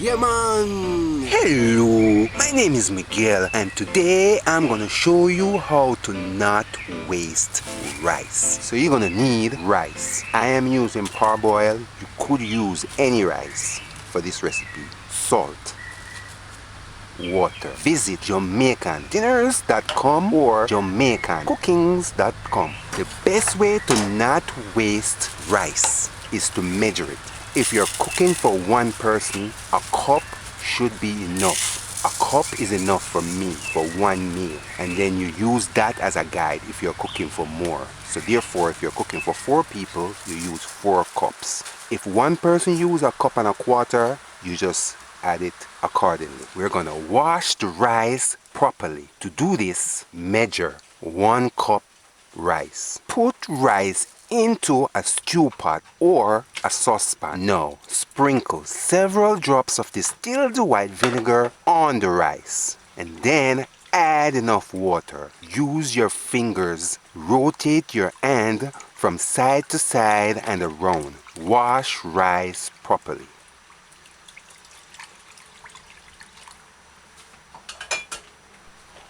Yeah, man! Hello, my name is Miguel and today I'm gonna show you how to not waste rice. So you're gonna need rice. I am using parboiled. You could use any rice for this recipe. Salt, water. Visit JamaicanDinners.com or JamaicanCookings.com. The best way to not waste rice is to measure it. If you're cooking for one person, a cup should be enough. A cup is enough for me for one meal, and then you use that as a guide if you're cooking for more. So therefore, if you're cooking for 4 people, you use 4 cups. If one person uses a cup and a quarter, you just add it accordingly. We're gonna wash the rice properly. To do this, measure 1 cup rice. Put rice into a stew pot or a saucepan. Now, sprinkle several drops of distilled white vinegar on the rice and then add enough water. Use your fingers. Rotate your hand from side to side and around. Wash rice properly.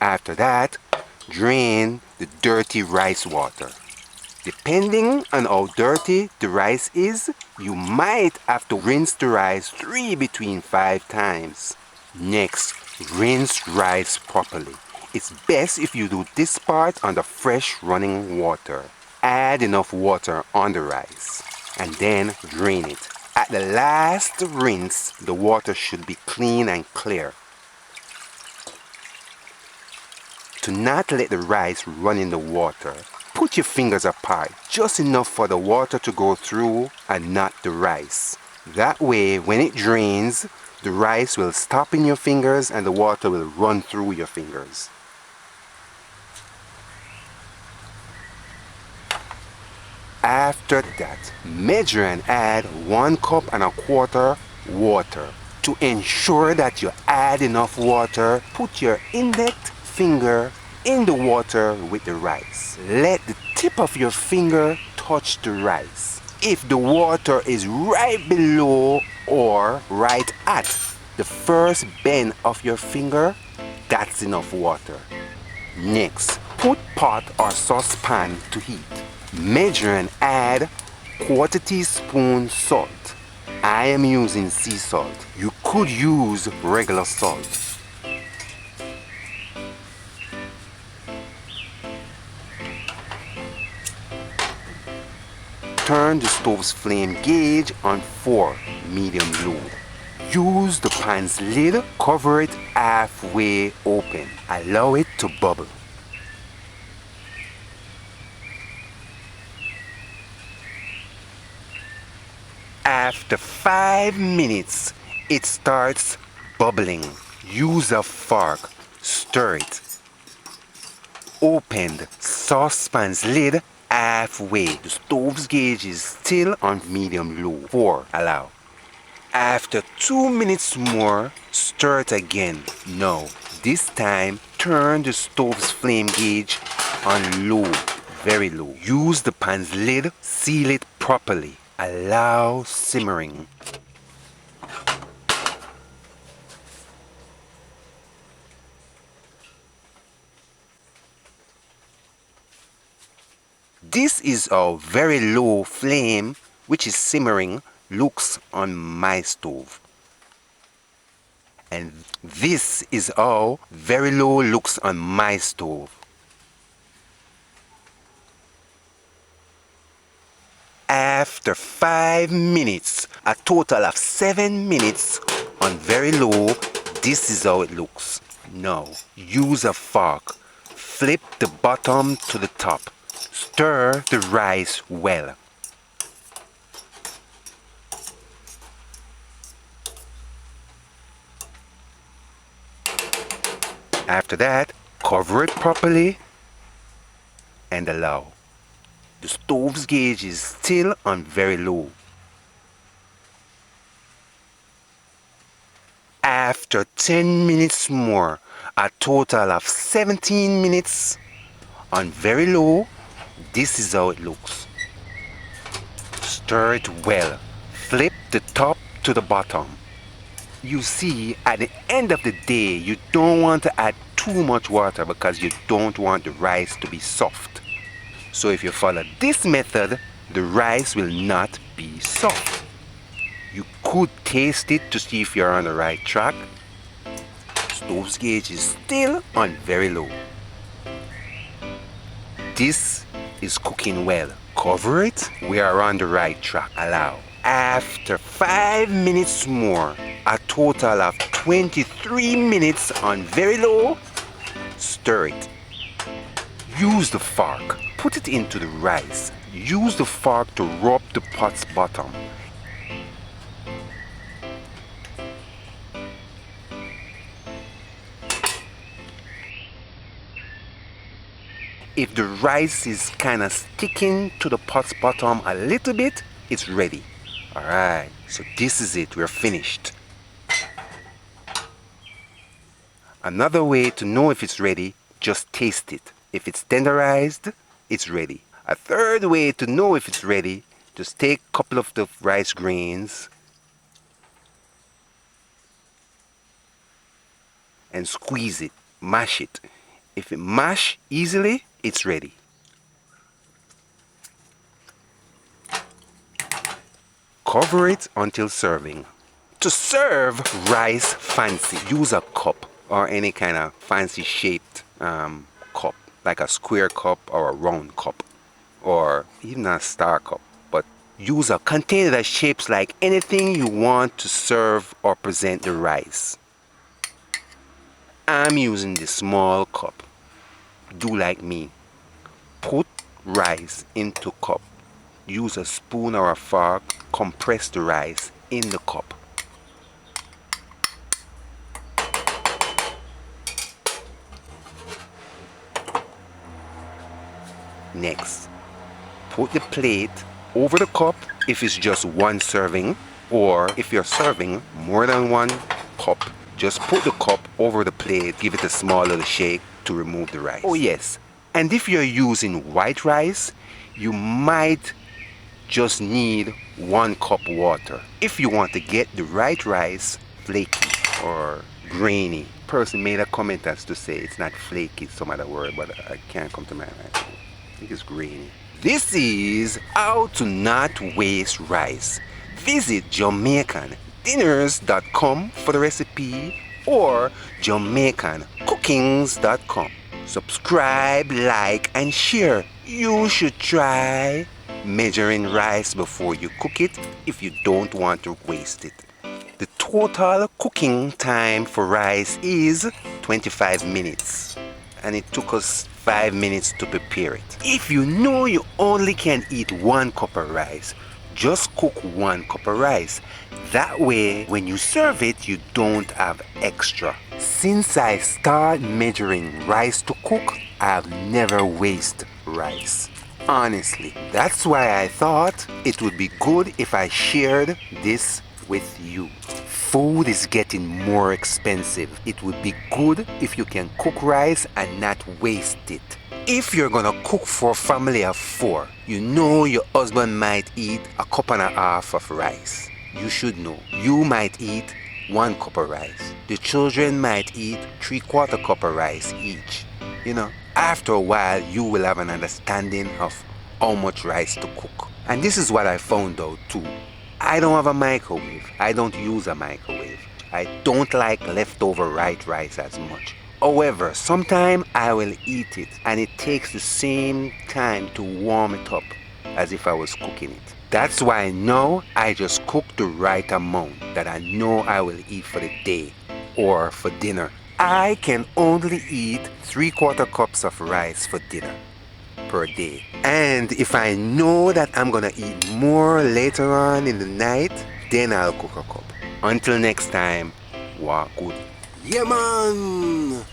After that, drain the dirty rice water. Depending on how dirty the rice is, you might have to rinse the rice 3 between 5 times. Next, rinse rice properly. It's best if you do this part on the fresh running water. Add enough water on the rice and then drain it. At the last rinse, the water should be clean and clear. To not let the rice run in the water, put your fingers apart, just enough for the water to go through and not the rice. That way, when it drains, the rice will stop in your fingers and the water will run through your fingers. After that, measure and add 1 cup and a quarter water. To ensure that you add enough water, put your index finger in the water with the rice. Let the tip of your finger touch the rice. If the water is right below or right at the first bend of your finger, that's enough water. Next, put pot or saucepan to heat. Measure and add 1/4 teaspoon salt. I am using sea salt. You could use regular salt. Turn the stove's flame gauge on 4, medium-low. Use the pan's lid, cover it halfway open. Allow it to bubble. After 5 minutes, it starts bubbling. Use a fork, stir it. Open the saucepan's lid halfway. The stove's gauge is still on medium-low. 4, allow. After 2 minutes more, stir it again. Now, this time, turn the stove's flame gauge on low, very low. Use the pan's lid, seal it properly. Allow simmering. This is how very low flame, which is simmering, looks on my stove. And this is how very low looks on my stove. After 5 minutes, a total of 7 minutes on very low, this is how it looks. Now, use a fork. Flip the bottom to the top. Stir the rice well. After that, cover it properly and allow. The stove's gauge is still on very low. After 10 minutes more, a total of 17 minutes on very low, this is how it looks. Stir it well. Flip the top to the bottom. You see, at the end of the day, you don't want to add too much water because you don't want the rice to be soft. So if you follow this method, the rice will not be soft. You could taste it to see if you're on the right track. Stove's gauge is still on very low. This is cooking well. Cover it. We are on the right track. Allow. After 5 minutes more, a total of 23 minutes on very low, stir it. Use the fork. Put it into the rice. Use the fork to rub the pot's bottom. If the rice is kind of sticking to the pot's bottom a little bit, it's ready. Alright, so this is it, we're finished. Another way to know if it's ready, just taste it. If it's tenderized, it's ready. A third way to know if it's ready, just take a couple of the rice grains and squeeze it, mash it. If it mash easily, it's ready. Cover it until serving. To serve rice fancy, use a cup or any kind of fancy shaped cup, like a square cup or a round cup or even a star cup. But use a container that shapes like anything you want to serve or present the rice. I'm using the small cup. Do like me. Put rice into cup. Use a spoon or a fork. Compress the rice in the cup. Next, put the plate over the cup if it's just one serving, or if you're serving more than one cup, just put the cup over the plate, give it a small little shake to remove the rice. Oh yes, and if you're using white rice, you might just need 1 cup water. If you want to get the right rice flaky or grainy. Person made a comment as to say it's not flaky, some other word, but I can't come to my mind. I think it's grainy. This is how to not waste rice. Visit JamaicanDinners.com for the recipe or JamaicanCookings.com. Subscribe, like, and share. You should try measuring rice before you cook it if you don't want to waste it. The total cooking time for rice is 25 minutes, and it took us 5 minutes to prepare it. If you know you only can eat 1 cup of rice, just cook 1 cup of rice. That way, when you serve it, you don't have extra. Since I started measuring rice to cook, I've never wasted rice. Honestly, that's why I thought it would be good if I shared this with you. Food is getting more expensive. It would be good if you can cook rice and not waste it. If you're gonna cook for a family of 4, you know your husband might eat 1.5 cups of rice. You should know. You might eat 1 cup of rice. The children might eat 3/4 cup of rice each. You know, after a while, you will have an understanding of how much rice to cook. And this is what I found out too. I don't have a microwave. I don't use a microwave. I don't like leftover white rice as much. However, sometimes I will eat it and it takes the same time to warm it up as if I was cooking it. That's why now I just cook the right amount that I know I will eat for the day or for dinner. I can only eat 3/4 cups of rice for dinner per day. And if I know that I'm gonna eat more later on in the night, then I'll cook a cup. Until next time, walk good. Yeah man!